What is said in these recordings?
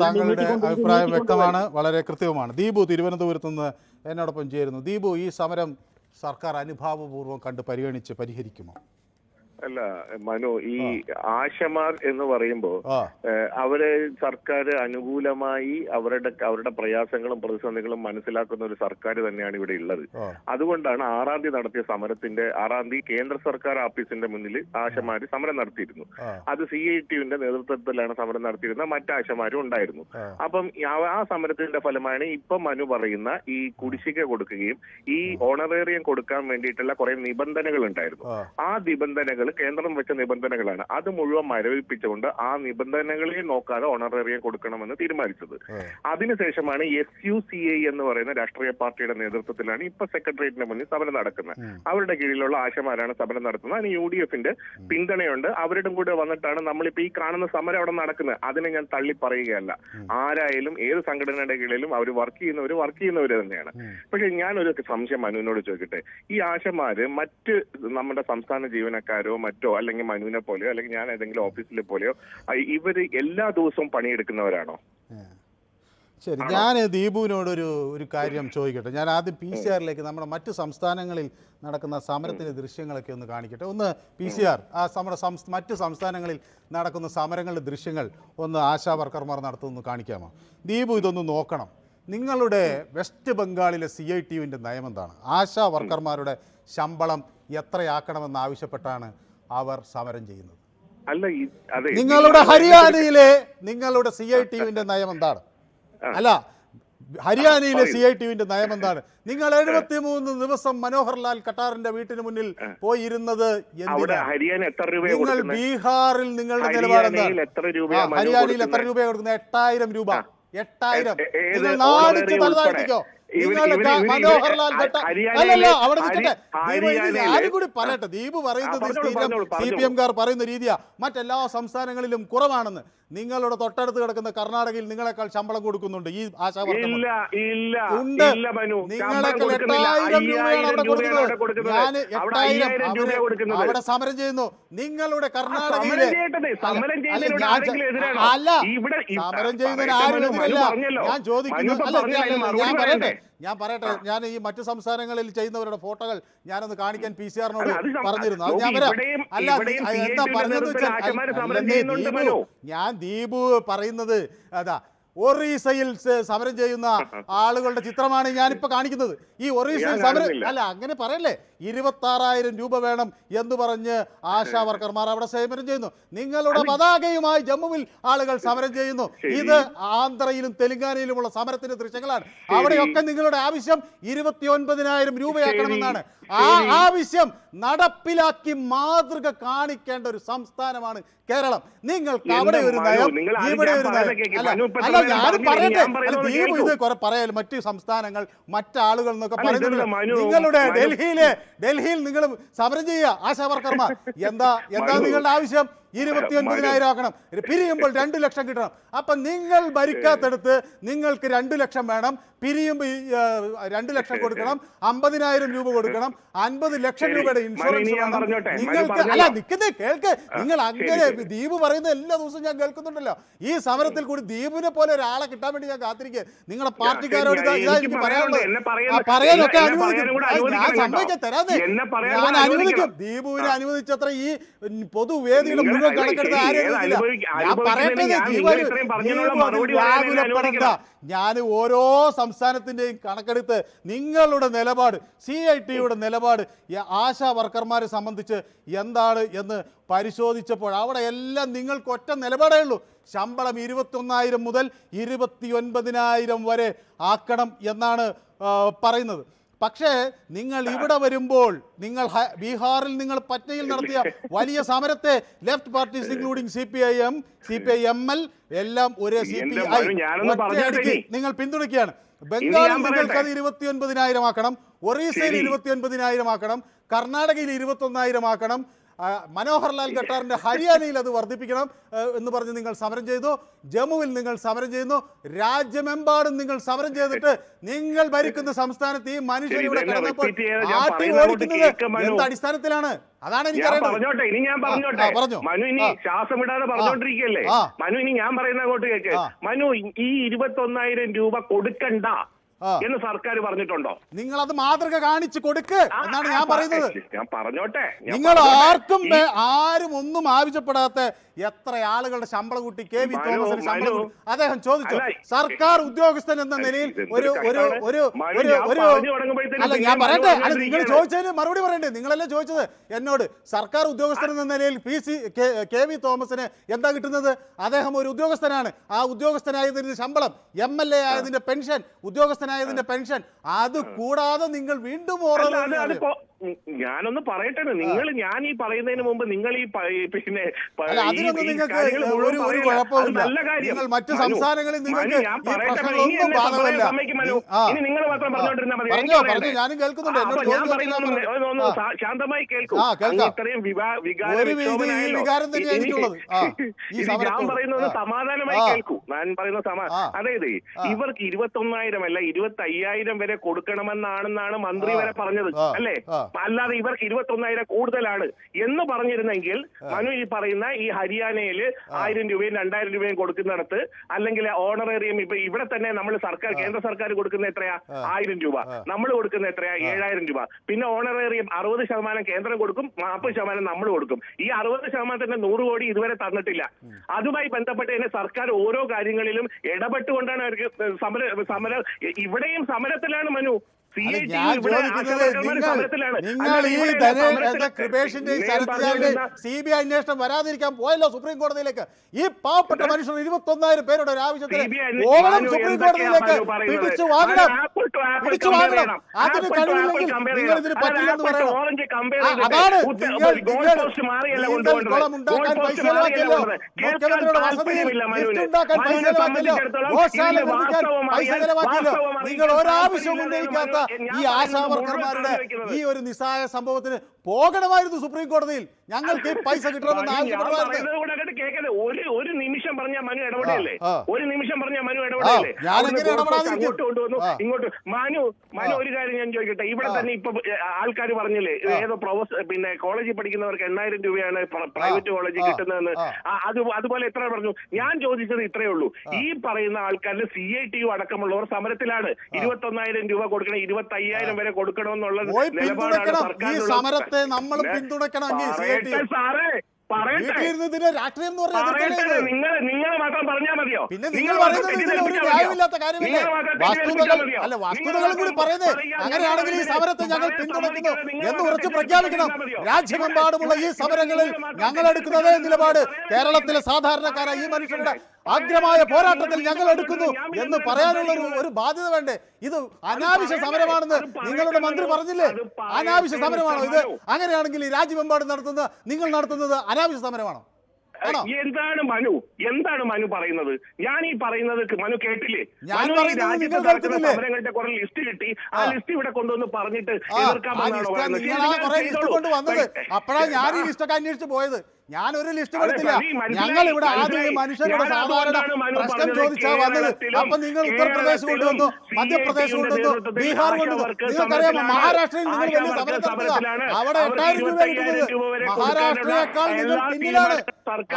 താങ്കളുടെ അഭിപ്രായം വ്യക്തമാണ്, വളരെ കൃത്യവുമാണ്. ദീപു തിരുവനന്തപുരത്ത് നിന്ന് എന്നോടൊപ്പം ചേരുന്നു. ദീപു, ഈ സമരം സർക്കാർ അനുഭാവപൂർവ്വം കണ്ട് പരിഗണിച്ച് പരിഹരിക്കുമോ? അല്ല മനു, ഈ ആശമാർ എന്ന് പറയുമ്പോ അവര് സർക്കാർ അനുകൂലമായി അവരുടെ പ്രയാസങ്ങളും പ്രതിസന്ധികളും മനസ്സിലാക്കുന്ന ഒരു സർക്കാർ തന്നെയാണ് ഇവിടെ ഉള്ളത്. അതുകൊണ്ടാണ് 6-ാം തീയതി നടത്തിയ സമരത്തിന്റെ 6-ാം തീയതി കേന്ദ്ര സർക്കാർ ഓഫീസിന്റെ മുന്നിൽ ആശമാര് സമരം നടത്തിയിരുന്നു. അത് CITUവിന്റെ നേതൃത്വത്തിലാണ് സമരം നടത്തിയിരുന്നത്. മറ്റ് ആശമാരും ഉണ്ടായിരുന്നു. അപ്പം ആ സമരത്തിന്റെ ഫലമാണ് ഇപ്പം മനു പറയുന്ന ഈ കുടിശ്ശിക കൊടുക്കുകയും ഈ ഓണറേറിയം കൊടുക്കാൻ വേണ്ടിയിട്ടുള്ള കുറെ നിബന്ധനകൾ ഉണ്ടായിരുന്നു. ആ നിബന്ധനകൾ കേന്ദ്രം വെച്ച നിബന്ധനകളാണ്. അത് മുഴുവൻ മരവിപ്പിച്ചുകൊണ്ട് ആ നിബന്ധനകളെ നോക്കാതെ ഓണറേറിയം കൊടുക്കണമെന്ന് തീരുമാനിച്ചത്. അതിനുശേഷമാണ് SUCI എന്ന് പറയുന്ന രാഷ്ട്രീയ പാർട്ടിയുടെ നേതൃത്വത്തിലാണ് ഇപ്പൊ സെക്രട്ടേറിയറ്റിന് മുന്നിൽ സമരം നടക്കുന്നത്. അവരുടെ കീഴിലുള്ള ആശമാരാണ് സമരം നടത്തുന്നത്. അതിന് UDFന്റെ പിന്തുണയുണ്ട്. അവരുടെ കൂടെ വന്നിട്ടാണ് നമ്മളിപ്പോ ഈ കാണുന്ന സമരം അവിടെ നടക്കുന്നത്. അതിനെ ഞാൻ തള്ളി പറയുകയല്ല. ആരായാലും ഏത് സംഘടനയുടെ കീഴിലും അവർ വർക്ക് ചെയ്യുന്നവർ തന്നെയാണ്. പക്ഷെ ഞാനൊരു സംശയം മനുവിനോട് ചോദിക്കട്ടെ. ഈ ആശമാര് മറ്റ് നമ്മുടെ സംസ്ഥാന ജീവനക്കാരോ മറ്റോ അല്ലെങ്കിൽ മനുവിനെ പോലെയോ അല്ലെങ്കിൽ ഞാൻ ഏതെങ്കിലും ഓഫീസിലെ പോലെയോ ഇവര് എല്ലാ ദിവസവും പണിയെടുക്കുന്നവരാണോ? ശരി, ഞാൻ ദീപുവിനോടൊരു കാര്യം ചോദിക്കട്ടെ. ഞാൻ ആദ്യം PCR നമ്മുടെ മറ്റ് സംസ്ഥാനങ്ങളിൽ നടക്കുന്ന സമരത്തിൻ്റെ ദൃശ്യങ്ങളൊക്കെ ഒന്ന് കാണിക്കട്ടെ. ഒന്ന് PCR, നമ്മുടെ മറ്റ് സംസ്ഥാനങ്ങളിൽ നടക്കുന്ന സമരങ്ങളുടെ ദൃശ്യങ്ങൾ ഒന്ന് ആശാ വർക്കർമാർ നടത്തുമെന്ന് കാണിക്കാമോ? ദീപു ഇതൊന്ന് നോക്കണം. നിങ്ങളുടെ വെസ്റ്റ് ബംഗാളിലെ CITUവിൻ്റെ നയം എന്താണ്? ആശാ വർക്കർമാരുടെ ശമ്പളം എത്രയാക്കണമെന്ന് ആവശ്യപ്പെട്ടാണ് അവർ സമരം ചെയ്യുന്നത്. നിങ്ങളുടെ ഹരിയാനയിലെ നിങ്ങളുടെ CITUവിൻ്റെ നയം എന്താണ്? അല്ല, ഹരിയാനയിലെ CITUവിൻ്റെ നയം എന്താണ്? നിങ്ങൾ 73 ദിവസം മനോഹർലാൽ ഖട്ടാറിന്റെ വീട്ടിന് മുന്നിൽ പോയിരുന്നത് എന്തിനാണ്? നിങ്ങൾ ബീഹാറിൽ നിങ്ങളുടെ നിലപാടെന്താണ്? ഹരിയാനയിൽ എത്ര രൂപയാണ് കൊടുക്കുന്നത്? 8000 രൂപ. 8000. നിങ്ങൾ നാടിച്ച് തലതാഴ്ത്തിക്കോ. മനോഹർലാൽ അല്ലല്ല, അവിടെ നിൽക്കട്ടെ. ആരും കൂടി പറയട്ടെ. ദീപ് പറയുന്നത് CPM-കാർ പറയുന്ന രീതിയാ മറ്റെല്ലാ സംസ്ഥാനങ്ങളിലും കുറവാണെന്ന്. നിങ്ങളുടെ തൊട്ടടുത്ത് കിടക്കുന്ന കർണാടകയിൽ നിങ്ങളെക്കാൾ ശമ്പളം കൊടുക്കുന്നുണ്ട് ഈ ആശാവർക്കർ. ഉണ്ട്. നിങ്ങളെക്കാൾ 8000 രൂപയാണ് അവിടെ കൊടുക്കുന്നത്. ഞാൻ 8000 അവിടെ സമരം ചെയ്യുന്നു. നിങ്ങളുടെ കർണാടകയിലെ അല്ല, സമരം ചെയ്യുന്നതിന് ആരും എതിരല്ല. ഞാൻ ചോദിക്കുന്നു, ഞാൻ പറയട്ടെ. ഞാൻ ഈ മറ്റു സംസ്ഥാനങ്ങളിൽ ചെയ്യുന്നവരുടെ ഫോട്ടോകൾ ഞാനൊന്ന് കാണിക്കാൻ PCR-നോട് പറഞ്ഞിരുന്നു. അത് ഞാൻ വരാം. അല്ല, എന്താ പറഞ്ഞതെന്ന് വെച്ചാൽ ഞാൻ ദീപു പറയുന്നത് അതാ, ഒറീസയിൽ സമരം ചെയ്യുന്ന ആളുകളുടെ ചിത്രമാണ് ഞാനിപ്പോൾ കാണിക്കുന്നത്. ഈ ഒറീസയിൽ സമരം അല്ല, അങ്ങനെ പറയല്ലേ. 26,000 രൂപ വേണം എന്ന് പറഞ്ഞ് ആശാ വർക്കർമാർ അവിടെ സമരം ചെയ്യുന്നു. നിങ്ങളുടെ പതാകയുമായി ജമ്മുവിൽ ആളുകൾ സമരം ചെയ്യുന്നു. ഇത് ആന്ധ്രയിലും തെലങ്കാനയിലുമുള്ള സമരത്തിന്റെ ദൃശ്യങ്ങളാണ്. അവിടെയൊക്കെ നിങ്ങളുടെ ആവശ്യം 29,000 രൂപയാക്കണമെന്നാണ്. ആ ആവശ്യം നടപ്പിലാക്കി മാതൃക കാണിക്കേണ്ട ഒരു സംസ്ഥാനമാണ് കേരളം. നിങ്ങൾക്ക് അവിടെ ഒരു നയം, ഇവിടെ ഒരു നയം. അല്ല, ഞാൻ പറയട്ടെ. ദീപ് ഇത് കുറെ പറയാൻ മറ്റു സംസ്ഥാനങ്ങൾ മറ്റാളുകൾ എന്നൊക്കെ പറയുന്നത്. നിങ്ങളുടെ ഡൽഹിയിൽ നിങ്ങൾ സമരം ചെയ്യുക ആശാ വർക്കർമാർ. എന്താ നിങ്ങളുടെ ആവശ്യം? 29,000 ആക്കണം. പിരിയുമ്പോൾ 2 ലക്ഷം കിട്ടണം. അപ്പൊ നിങ്ങൾ ഭരിക്കാത്തടുത്ത് നിങ്ങൾക്ക് 2 ലക്ഷം വേണം. പിരിയുമ്പോൾ 2 ലക്ഷം കൊടുക്കണം. 50,000 രൂപ കൊടുക്കണം. 50 ലക്ഷം രൂപയുടെ ഇൻഷുറൻസ് വേണം. നിങ്ങൾക്ക് അല്ല നിൽക്കുന്നേ കേൾക്ക്. നിങ്ങൾ അങ്ങനെ ദീപ് പറയുന്ന എല്ലാ ദിവസവും ഞാൻ കേൾക്കുന്നുണ്ടല്ലോ. ഈ സമരത്തിൽ കൂടി ദീപിനെ പോലെ ഒരാളെ കിട്ടാൻ വേണ്ടി ഞാൻ കാത്തിരിക്കുക. നിങ്ങളുടെ പാർട്ടിക്കാരോട് എനിക്ക് പറയാനുള്ളത് പറയാനൊക്കെ അനുവദിക്കും. ഞാൻ സമ്മതിക്കാൻ തരാതെ ഞാൻ അനുവദിക്കും. ദീപുവിനെ അനുവദിച്ചത്ര ഈ പൊതുവേദിയുടെ മുഴുവൻ കണക്കെടുത്ത് ഞാൻ പറയട്ടെ. ഞാൻ ഓരോ സംസ്ഥാനത്തിന്റെയും കണക്കെടുത്ത് നിങ്ങളുടെ നിലപാട്, CITUയുടെ നിലപാട് ആശാ വർക്കർമാരെ സംബന്ധിച്ച് എന്താണ് എന്ന് പരിശോധിച്ചപ്പോൾ അവിടെ എല്ലാം നിങ്ങൾക്ക് ഒറ്റ നിലപാടേ ഉള്ളൂ. ശമ്പളം 21,000 മുതൽ 29,000 വരെ ആക്കണം എന്നാണ് പറയുന്നത്. പക്ഷേ നിങ്ങൾ ഇവിടെ വരുമ്പോൾ നിങ്ങൾ ബീഹാറിൽ നിങ്ങൾ പറ്റ്നയിൽ നടത്തിയ വലിയ സമരത്തെ ലെഫ്റ്റ് പാർട്ടീസ് ഇൻക്ലൂഡിംഗ് CPIML എല്ലാം ഒരേ CPI നിങ്ങൾ പിന്തുണയ്ക്കുകയാണ്. ബംഗാളിൽ നിങ്ങൾക്ക് അത് 29,000 ആക്കണം. ഒറീസയിൽ 29,000 ആക്കണം. കർണാടകയിൽ 21,000 ആക്കണം. മനോഹർലാൽ ഖട്ടാറിന്റെ ഹരിയാനയിൽ അത് വർദ്ധിപ്പിക്കണം എന്ന് പറഞ്ഞ് നിങ്ങൾ സമരം ചെയ്തു. ജമ്മുവിൽ നിങ്ങൾ സമരം ചെയ്യുന്നു. രാജ്യമെമ്പാടും നിങ്ങൾ സമരം ചെയ്തിട്ട് നിങ്ങൾ ഭരിക്കുന്ന സംസ്ഥാനത്ത് ഈ മനുഷ്യർ ഇവിടെ കിടന്നപ്പോൾ ആട്ടി ഓടിക്കുന്നത് എന്ത് അടിസ്ഥാനത്തിലാണ്? അതാണ് എനിക്ക് പറഞ്ഞോട്ടെ. ഇനി ഞാൻ പറഞ്ഞോട്ടെ. മനു ഇനി ശ്വാസം വിടാതെ പറഞ്ഞോണ്ടിരിക്കല്ലേ. മനു ഇനി ഞാൻ പറയുന്ന അങ്ങോട്ട് കേക്ക്. മനു ഈ 21,000 രൂപ കൊടുക്കണ്ട എന്ന് സർക്കാർ പറഞ്ഞിട്ടുണ്ടോ? നിങ്ങൾ അത് മാതൃക കാണിച്ചു കൊടുക്ക് എന്നാണ് ഞാൻ പറയുന്നത്. ഞാൻ പറഞ്ഞോട്ടെ. നിങ്ങൾ ആരും ഒന്നും ആവശ്യപ്പെടാത്ത എത്ര ആളുകളുടെ ശമ്പളം കൂട്ടി കെ വി തോമസിന് ശമ്പളം അദ്ദേഹം ചോദിച്ചു. സർക്കാർ ഉദ്യോഗസ്ഥൻ എന്ന നിലയിൽ അല്ല ഞാൻ പറയട്ടെ, അല്ല നിങ്ങൾ ചോദിച്ചതിന് മറുപടി പറയണ്ടേ? നിങ്ങളല്ലേ ചോദിച്ചത് എന്നോട്. സർക്കാർ ഉദ്യോഗസ്ഥൻ എന്ന നിലയിൽ കെ വി തോമസിന് എന്താ കിട്ടുന്നത്? അദ്ദേഹം ഒരു ഉദ്യോഗസ്ഥനാണ്. ആ ഉദ്യോഗസ്ഥനായതിന്റെ ശമ്പളം, MLA ആയതിന്റെ പെൻഷൻ, ഉദ്യോഗസ്ഥനായതിന്റെ പെൻഷൻ, അത് കൂടാതെ നിങ്ങൾ വീണ്ടും ഞാനൊന്ന് പറയട്ടെ. ഞാൻ ഈ പറയുന്നതിന് മുമ്പ് നിങ്ങൾ ഈ പിന്നെ ഒരു കുഴപ്പമില്ല. നിങ്ങൾ മറ്റു സംസ്ഥാനങ്ങളിൽ നിങ്ങൾക്ക് നിങ്ങൾ മാത്രം പറഞ്ഞോണ്ടിരുന്നാൽ മതി. ഞാനും കേൾക്കുന്നുണ്ട്. ശാന്തമായി കേൾക്കും. ഇത്രയും വികാരം തന്നെയാണ് എനിക്കുള്ളത്. ഞാൻ പറയുന്നത് സമാധാനമായി കേൾക്കൂ. ഞാൻ പറയുന്ന അതായത് ഇവർക്ക് 21,000 അല്ല 25,000 വരെ കൊടുക്കണമെന്നാണെന്നാണ് മന്ത്രി വരെ പറഞ്ഞത് അല്ലേ? അല്ലാതെ ഇവർക്ക് 21,000 കൂടുതലാണ് എന്ന് പറഞ്ഞിരുന്നെങ്കിൽ മനു ഈ പറയുന്ന ഈ ഹരിയാനയിൽ 1,000 രൂപയും 2,000 രൂപയും കൊടുക്കുന്നിടത്ത് അല്ലെങ്കിൽ ഓണറേറിയം ഇപ്പൊ ഇവിടെ തന്നെ നമ്മൾ കേന്ദ്ര സർക്കാർ കൊടുക്കുന്ന എത്രയാ? 1,000 രൂപ. നമ്മൾ കൊടുക്കുന്ന എത്രയാ? 7,000 രൂപ. പിന്നെ ഓണറേറിയം 60% കേന്ദ്രം കൊടുക്കും, 40% നമ്മൾ കൊടുക്കും. ഈ 60%ന്റെ 100 കോടി ഇതുവരെ തന്നിട്ടില്ല. അതുമായി ബന്ധപ്പെട്ട് തന്നെ സർക്കാർ ഓരോ കാര്യങ്ങളിലും ഇടപെട്ടുകൊണ്ടാണ് അവർക്ക് സമരം ഇവിടെയും സമരത്തിലാണ് മനു. നിങ്ങൾ ഈ കൃപേഷിന്റെ CBI അന്വേഷണം വരാതിരിക്കാൻ പോയല്ലോ സുപ്രീം കോടതിയിലേക്ക്. ഈ പാവപ്പെട്ട മനുഷ്യർ 21,000 പേരുടെ ഒരു ആവശ്യത്തിന് സുപ്രീം കോടതിയിലേക്ക് പിടിച്ചു വാങ്ങണം. അതിന് കഴിവില്ലെങ്കിൽ നിങ്ങൾ ഇതിന് പറ്റില്ലെന്ന് പറയണം. അതാണ് കുളം ഉണ്ടാക്കാൻ പൈസ ചെലവാക്കിയല്ലോ, മുഖ്യമന്ത്രിയുടെ വസതിയിൽ ലിഫ്റ്റ് ഉണ്ടാക്കാൻ പൈസ ചെലവാക്കിയല്ലോ, ഗോശാല നിർമ്മിക്കാൻ പൈസ ചെലവാക്കിയല്ലോ. നിങ്ങൾ ഒരാവശ്യവും ഉന്നയിക്കാത്ത ഈ ആശാവർക്കർമാരുടെ ഈ ഒരു നിസ്സായ സംഭവത്തിന് പോകണമായിരുന്നു സുപ്രീം കോടതിയിൽ. ഞങ്ങൾക്ക് ഈ പൈസ കിട്ടണമെന്ന് ആവശ്യപ്പെടുമായിരുന്നു. ഒരു നിമിഷം പറഞ്ഞ മനു ഇടപെടല്ലേ? ഒരു നിമിഷം പറഞ്ഞ മനു ഇടപെടല്ലേ? ഇങ്ങോട്ട് കൊണ്ടുവന്നു. ഇങ്ങോട്ട് മനു ഒരു കാര്യം ഞാൻ ചോദിക്കട്ടെ. ഇവിടെ തന്നെ ഇപ്പൊ ആൾക്കാർ പറഞ്ഞില്ലേ ഏതോ പിന്നെ കോളേജിൽ പഠിക്കുന്നവർക്ക് 8,000 രൂപയാണ് പ്രൈവറ്റ് കോളേജിൽ കിട്ടുന്നതെന്ന്. അതുപോലെ എത്ര പറഞ്ഞു? ഞാൻ ചോദിച്ചത് ഇത്രയേ ഉള്ളൂ. ഈ പറയുന്ന ആൾക്കാരിൽ CITU അടക്കമുള്ളവർ സമരത്തിലാണ്. 21,000 രൂപ കൊടുക്കണം, 25,000 വരെ കൊടുക്കണമെന്നുള്ള നിലപാടാണ് സർക്കാർ. സമരത്തെ നമ്മൾ പിന്തുണയ്ക്കണമെങ്കിൽ നിങ്ങൾ മാത്രം പറഞ്ഞാൽ മതിയോ? പിന്നെ നിങ്ങൾ പറയുന്നത് ഒരു ന്യായമില്ലാത്ത കാര്യമല്ലേ? വസ്തുതകളും കൂടി പറയുന്നത്. അങ്ങനെയാണെങ്കിൽ ഈ സമരത്തെ ഞങ്ങൾ പിന്തുണയ്ക്കുന്നു എന്ന് ഉറച്ചു പ്രഖ്യാപിക്കണം. രാജ്യമെമ്പാടുമുള്ള ഈ സമരങ്ങളിൽ ഞങ്ങൾ എടുക്കുന്ന അതേ നിലപാട് കേരളത്തിലെ സാധാരണക്കാരായ ഈ മനുഷ്യരുടെ അഗ്രമായ പോരാട്ടത്തിൽ ഞങ്ങൾ എടുക്കുന്നു എന്ന് പറയാനുള്ള ഒരു ബാധ്യത വേണ്ടേ? ഇത് അനാവശ്യ സമരമാണെന്ന് നിങ്ങളുടെ മന്ത്രി പറഞ്ഞില്ലേ? അനാവശ്യ സമരമാണോ ഇത്? അങ്ങനെയാണെങ്കിൽ ഈ രാജ്യമെമ്പാടും നിങ്ങൾ നടത്തുന്നത് അനാവശ്യ സമരമാണോ? എന്താണ് മനു പറയുന്നത്? ഞാൻ ഈ പറയുന്നത് മനു കേട്ടില്ലേ? സമരങ്ങളുടെ കുറെ ലിസ്റ്റ് കിട്ടി. ആ ലിസ്റ്റ് ഇവിടെ കൊണ്ടുവന്ന് പറഞ്ഞിട്ട് അപ്പോഴാണ് ഞാൻ ഈ ലിസ്റ്റൊക്കെ അന്വേഷിച്ച് പോയത്. ഞാനൊരു ലിസ്റ്റ് കൊടുത്തില്ല. ഞങ്ങൾ ഇവിടെ ആദ്യം മനുഷ്യരുടെ സാധാരണ പ്രശ്നം ചോദിച്ചാ വന്നത്. അപ്പൊ നിങ്ങൾ ഉത്തർപ്രദേശ് കൊണ്ടുവന്നു, മധ്യപ്രദേശ് കൊണ്ടുവന്നു, ബീഹാർ കൊണ്ടുവന്നു. നിങ്ങൾക്കറിയാമോ മഹാരാഷ്ട്രയിൽ നിങ്ങൾ വലിയ സമരം നടത്തുക. അവിടെ 8,000 രൂപ കിട്ടുന്നത്. മഹാരാഷ്ട്രയേക്കാൾ നിങ്ങൾ പിന്നിലാണ്.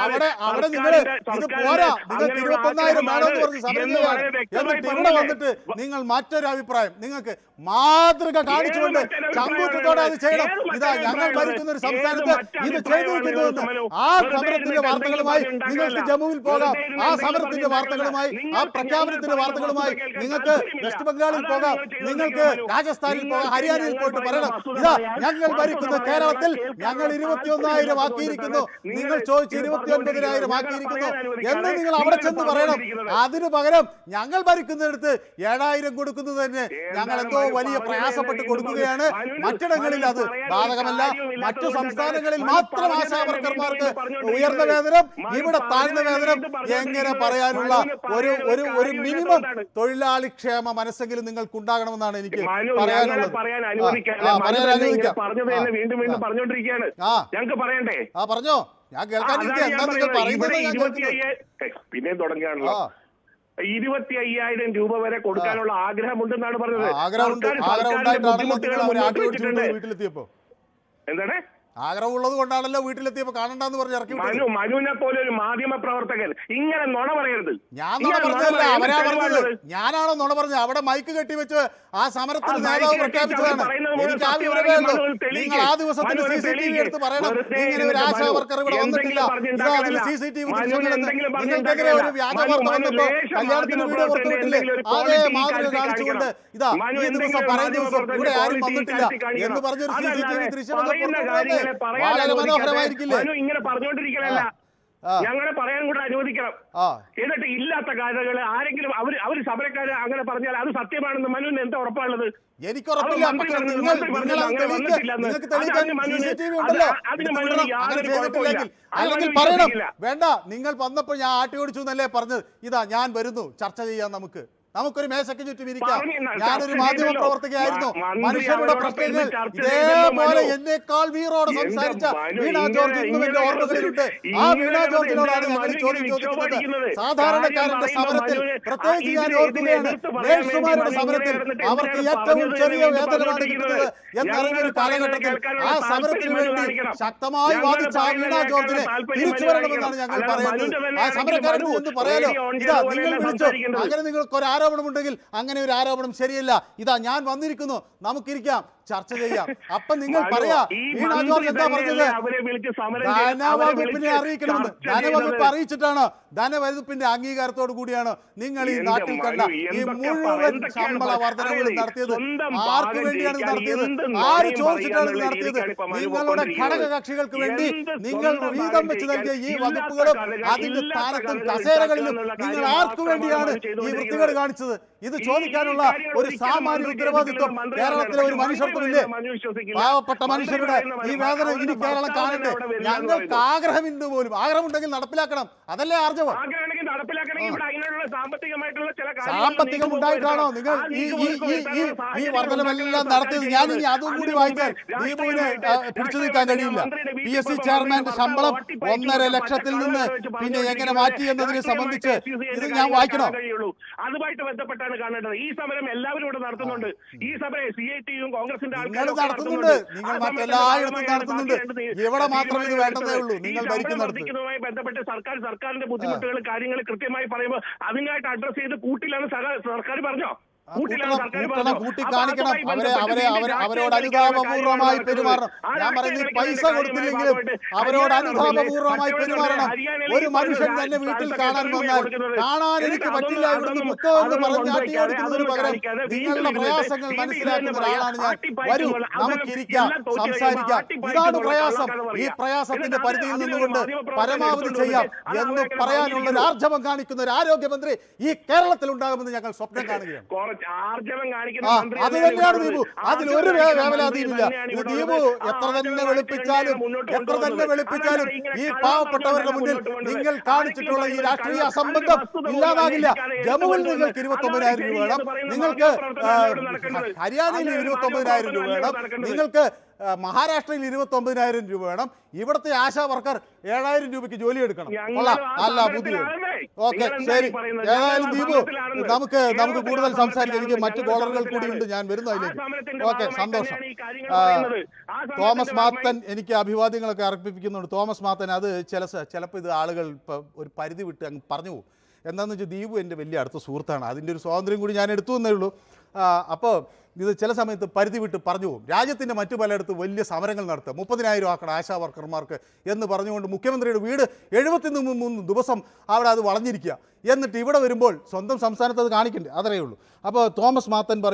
അവിടെ നിങ്ങൾ ഇത് പോരാ, നിങ്ങൾക്ക് 21,000 വേണമെന്ന് പറഞ്ഞ് സമരം ചെയ്യുകയാണ്. എന്നിട്ട് ഇവിടെ വന്നിട്ട് നിങ്ങൾ മറ്റൊരു അഭിപ്രായം, നിങ്ങൾക്ക് മാതൃക കാണിച്ചുകൊണ്ട് ചങ്കൂറ്റത്തോടെ അത് ചെയ്യണം. ഇതാ ഞങ്ങൾ ഭരിക്കുന്ന ഒരു സംസ്ഥാനത്ത് ഇത് ചെയ്തിരിക്കുന്നുവെന്ന് ആ സമരത്തിന്റെ വാർത്തകളുമായി നിങ്ങൾക്ക് ജമ്മുവിൽ പോകാം. ആ സമരത്തിന്റെ വാർത്തകളുമായി, ആ പ്രഖ്യാപനത്തിന്റെ വാർത്തകളുമായി നിങ്ങൾക്ക് വെസ്റ്റ് ബംഗാളിൽ പോകാം, നിങ്ങൾക്ക് രാജസ്ഥാനിൽ പോകാം, ഹരിയാനയിൽ പോയിട്ട് പറയണം ഇതാ ഞങ്ങൾ ഭരിക്കുന്ന കേരളത്തിൽ ഞങ്ങൾ 21,000 ആക്കിയിരിക്കുന്നു. നിങ്ങൾ ചോദിച്ചു 29,000 ആക്കിയിരിക്കുന്നു എന്ന് നിങ്ങൾ അവിടെ ചെന്ന് പറയണം. അതിനു പകരം ഞങ്ങൾ ഭരിക്കുന്നിടത്ത് 7,000 കൊടുക്കുന്നത് തന്നെ ഞങ്ങൾ എന്തോ വലിയ പ്രയാസപ്പെട്ട് കൊടുക്കുകയാണ്. മറ്റിടങ്ങളിൽ അത് ബാധകമല്ല. മറ്റു സംസ്ഥാനങ്ങളിൽ മാത്രം ആശാവർക്കർമാർക്ക് ഉയർന്ന വേതനം, ഇവിടെ താഴ്ന്ന വേതനം എങ്ങനെ പറയാനുള്ള ഒരു മിനിമം തൊഴിലാളി ക്ഷേമ മനസ്സെങ്കിലും നിങ്ങൾക്ക് ഉണ്ടാകണമെന്നാണ് എനിക്ക് പറയാനുള്ളത്. ഞങ്ങൾക്ക് പറയണ്ടേ? പറഞ്ഞോ, ഞാൻ കേൾക്കാനിരിക്കുക. എന്താ നിങ്ങൾ പറയുന്നത്? പിന്നെയും തുടങ്ങിയാണല്ലോ. 25,000 രൂപ വരെ കൊടുക്കാനുള്ള ആഗ്രഹമുണ്ടെന്നാണ് പറഞ്ഞത്. വീട്ടിലെത്തിയപ്പോ എന്താണ് ആഗ്രഹമുള്ളത് കൊണ്ടാണല്ലോ വീട്ടിലെത്തിയപ്പോ കാണണ്ടെന്ന് പറഞ്ഞ് ഇറക്കി. മനുവിനെ പോലെ ഒരു മാധ്യമ പ്രവർത്തകൻ ഇങ്ങനെ നുണ പറയരുത്. ഞാൻ നുണ പറഞ്ഞതല്ല, അവരാ പറഞ്ഞത്. ഞാനാണോ നുണ പറഞ്ഞത്? അവിടെ മൈക്ക് കെട്ടിവെച്ച് ആ സമരത്തിന് നേതാവ് പ്രഖ്യാപിച്ചതാണ്. എനിക്ക് ആ വിവരമേ ഉള്ളൂ. നിങ്ങൾ ആ ദിവസത്തിന് CCTV എടുത്ത് പറയണം. ഇങ്ങനെ ഒരു ആശാ വർക്കർ ഇവിടെ വന്നിട്ടില്ല, ഇതാ അതിന് CCTV ദൃശ്യങ്ങളെന്ന്. നിങ്ങൾക്കെതിരെ ഒരു വ്യാജ വാർത്ത വന്നപ്പോ കല്യാണത്തിന് വീഡിയോ പുറത്തുവിട്ടില്ലേ? അതേ മാതൃക കാണിച്ചുകൊണ്ട് ഇതാ ഈ ദിവസം പറയുന്ന ദിവസം ഇവിടെ ആരും വന്നിട്ടില്ല എന്ന് പറഞ്ഞൊരു CCTV ദൃശ്യം വളരെ മനോഹരമായിരിക്കില്ലേ? ഇങ്ങനെ പറഞ്ഞുകൊണ്ടിരിക്കലല്ല, ഞങ്ങളെ പറയാൻ കൂടെ അനുവദിക്കണം. എന്നിട്ട് ഇല്ലാത്ത കാര്യങ്ങൾ ആരെങ്കിലും അവര് സമരക്കാര് അങ്ങനെ പറഞ്ഞാൽ അത് സത്യമാണെന്ന് മനുവിന് എന്താ ഉറപ്പാണുള്ളത്? എനിക്കുറപ്പില്ല. അല്ലെങ്കിൽ പറയണം, വേണ്ട നിങ്ങൾ വന്നപ്പോൾ ഞാൻ ആട്ടി ഓടിച്ചു എന്നല്ലേ പറഞ്ഞത്. ഇതാ ഞാൻ വരുന്നു, ചർച്ച ചെയ്യാൻ നമുക്കൊരു മേശയ്ക്ക് ചുറ്റും ഇരിക്കാം. ഞാനൊരു മാധ്യമ പ്രവർത്തകയായിരുന്നു. മനുഷ്യരുടെ പ്രശ്നങ്ങൾ ഇതേപോലെ എന്നേക്കാൾ വീറോട് സംസാരിച്ച വീണ ജോർജ് ഇന്നും എന്റെ ഓർമ്മകളിലുണ്ട്. ആ വീണ ജോർജിനോടാണ് ഞങ്ങൾ ചോദ്യം ചോദിക്കുന്നത്. സാധാരണക്കാരന്റെ സമരത്തിൽ പ്രത്യേകിച്ച് ഞാൻ ഓർക്കുകയാണ്, നേഴ്സുമാരുടെ സമരത്തിൽ അവർക്ക് ഏറ്റവും ചെറിയ വേതനമാണ് കിട്ടുന്നത് എന്നറിഞ്ഞൊരു കാലഘട്ടത്തിൽ ആ സമരത്തിന് വേണ്ടി ശക്തമായി വാദിച്ച ആ വീണ ജോർജിനെ തിരിച്ചു വരണമെന്നാണ് ഞങ്ങൾ പറയുന്നത്. ആ സമരക്കാരൻ എന്ന് പറയാലോ, ഇതാ നിങ്ങൾ വിളിച്ചോ, അങ്ങനെ നിങ്ങൾക്ക് ഒരു ആരോപണമുണ്ടെങ്കിൽ അങ്ങനെ ഒരു ആരോപണം ശരിയല്ല, ഇതാ ഞാൻ വന്നിരിക്കുന്നു, നമുക്കിരിക്കാം, ചർച്ച ചെയ്യാം. അപ്പൊ നിങ്ങൾ പറയാ വീണ ജോർജ് എന്താ പറഞ്ഞത്? ധനവകുപ്പിനെ അറിയിക്കണമെന്ന്. ധനവകുപ്പ് അറിയിച്ചിട്ടാണ്, ധനവകുപ്പിന്റെ അംഗീകാരത്തോടു കൂടിയാണ് നിങ്ങൾ ഈ നാട്ടിൽ കണ്ട ഈ മുഴുവൻ ശമ്പള വർധനകളും നടത്തിയത്. ആർക്ക് വേണ്ടിയാണ് നടത്തിയത്? ആര് ചോദിച്ചിട്ടാണ് നടത്തിയത്? നിങ്ങളുടെ ഘടക കക്ഷികൾക്ക് വേണ്ടി നിങ്ങൾ വീതം വെച്ച് നൽകിയ ഈ വകുപ്പുകളും അതിന്റെ സ്ഥാനത്തും കസേരകളിലും നിങ്ങൾ ആർക്കു വേണ്ടിയാണ് ഈ വൃത്തികേട് കാണിച്ചത്? ഇത് ചോദിക്കാനുള്ള ഒരു സാമാന്യ ഉത്തരവാദിത്വം കേരളത്തിലെ ഒരു മനുഷ്യർക്കുമില്ലേ? പാവപ്പെട്ട മനുഷ്യരുടെ ഈ വേദന ഇനി കേരളം കാണട്ടെ. ഞങ്ങൾക്ക് ആഗ്രഹമുണ്ട് പോലും. ആഗ്രഹമുണ്ടെങ്കിൽ നടപ്പിലാക്കണം, അതല്ലേ ആർജവം? സാമ്പത്തികം ഉണ്ടായിട്ടാണോ നിങ്ങൾ ഈ വർധനമെല്ലാം നടത്തിയത്? ഞാനിനി അതും കൂടി വായിക്കാൻ ദീപുവിന് പിടിച്ചു നിൽക്കാൻ കഴിയില്ല. PSC ചെയർമാന്റെ ശമ്പളം 1.5 ലക്ഷത്തിൽ നിന്ന് പിന്നെ എങ്ങനെ മാറ്റി എന്നതിനെ സംബന്ധിച്ച് ഇത് ഞാൻ വായിക്കണോ? അതുമായിട്ട് ബന്ധപ്പെട്ടാണ് കാണേണ്ടത്. ഈ സമരം എല്ലാവരും ഇവിടെ നടത്തുന്നുണ്ട്. ഈ സമരം CITയും കോൺഗ്രസിന്റെ ആൾക്കാരും നടത്തുന്നുണ്ട്. നിങ്ങൾ മറ്റെല്ലായിടത്തും നടത്തുന്നുണ്ട്. ഇവിടെ മാത്രം ഇത് വേണ്ടതേ ഉള്ളൂ. നിങ്ങൾ ഭരിക്കുന്നുമായി ബന്ധപ്പെട്ട് സർക്കാരിന്റെ ബുദ്ധിമുട്ടുകൾ കാര്യങ്ങൾ കൃത്യമായി പറയുമ്പോൾ അതിനായിട്ട് അഡ്രസ് ചെയ്ത് കൂട്ടിലാണ് സർക്കാർ പറഞ്ഞോ? കൂട്ടി കാണിക്കണം. അവരോട് അനുതാപപൂർവമായി പെരുമാറണം. ഞാൻ പറയുന്നത് പൈസ കൊടുത്തില്ലെങ്കിലും അവരോട് അനുതാപപൂർവമായി പെരുമാറണം. ഒരു മനുഷ്യൻ തന്നെ വീട്ടിൽ കാണാൻ വന്നാൽ കാണാൻ എനിക്ക് പറ്റില്ല, ഇവിടുന്ന് പുസ്തകമെന്ന് പറഞ്ഞ് ആട്ടിയോടിക്കുന്നതിന് പകരം നിങ്ങളുടെ പ്രയാസങ്ങൾ മനസ്സിലാക്കുന്ന ഒരാളാണ് ഞാൻ. വരൂ, നമുക്കിരിക്കാം, സംസാരിക്കാം. ഇതാണ് പ്രയാസം. ഈ പ്രയാസത്തിന്റെ പരിധിയിൽ നിന്നുകൊണ്ട് പരമാവധി ചെയ്യാം എന്ന് പറയാനുള്ള ഒരു ആർജവം കാണിക്കുന്ന ഒരു ആരോഗ്യമന്ത്രി ഈ കേരളത്തിൽ ഉണ്ടാകുമെന്ന് ഞങ്ങൾ സ്വപ്നം കാണുകയാണ്. അത് തന്നെയാണ് ദീപു. അതിലൊരു വേവലാതിയില്ല. ദീപു എത്ര തന്നെ വെളുപ്പിച്ചാലും ഈ പാവപ്പെട്ടവരുടെ മുന്നിൽ നിങ്ങൾ കാണിച്ചിട്ടുള്ള ഈ രാഷ്ട്രീയ അസംബന്ധം ഇല്ലാതാകില്ല. ജമ്മുവിൽ നിങ്ങൾക്ക് 29,000 രൂപ വേണം, നിങ്ങൾക്ക് ഹരിയാനയിൽ 29,000 രൂപ വേണം, നിങ്ങൾക്ക് മഹാരാഷ്ട്രയിൽ 29,000 രൂപ വേണം. ഇവിടുത്തെ ആശാ വർക്കർ 7,000 രൂപയ്ക്ക് ജോലി എടുക്കണം. അല്ല ബുദ്ധി. ഓക്കെ, ശരി. ഏതായാലും ദീപു, നമുക്ക് കൂടുതൽ സംസാരിക്കാം. എനിക്ക് മറ്റു കോളറുകൾ കൂടിയുണ്ട്, ഞാൻ വരുന്നു അതിലേക്ക്. ഓക്കെ, സന്തോഷം. തോമസ് മാത്തൻ എനിക്ക് അഭിവാദ്യങ്ങളൊക്കെ അർപ്പിക്കുന്നുണ്ട്. തോമസ് മാത്തൻ, അത് ചിലപ്പോൾ ഇത് ആളുകൾ ഇപ്പം ഒരു പരിധി വിട്ട് അങ്ങ് പറഞ്ഞു പോകും. എന്താണെന്ന് വെച്ചാൽ ദീപു എൻ്റെ വലിയ അടുത്ത സുഹൃത്താണ്. അതിൻ്റെ ഒരു സ്വാതന്ത്ര്യം കൂടി ഞാൻ എടുത്തു എന്നേ ഉള്ളൂ. അപ്പോൾ ഇത് ചില സമയത്ത് പരിധി വിട്ട് പറഞ്ഞു പോകും. രാജ്യത്തിൻ്റെ മറ്റു പലയിടത്തും വലിയ സമരങ്ങൾ നടത്തുക, 30,000 ആക്കണം ആശാ വർക്കർമാർക്ക് എന്ന് പറഞ്ഞുകൊണ്ട് മുഖ്യമന്ത്രിയുടെ വീട് 73 ദിവസം അവിടെ അത് വളഞ്ഞിരിക്കുക. എന്നിട്ട് ഇവിടെ വരുമ്പോൾ സ്വന്തം സംസ്ഥാനത്ത് അത് കാണിക്കണ്ടേ? അതേ ഉള്ളൂ. അപ്പോൾ തോമസ് മാത്തൻ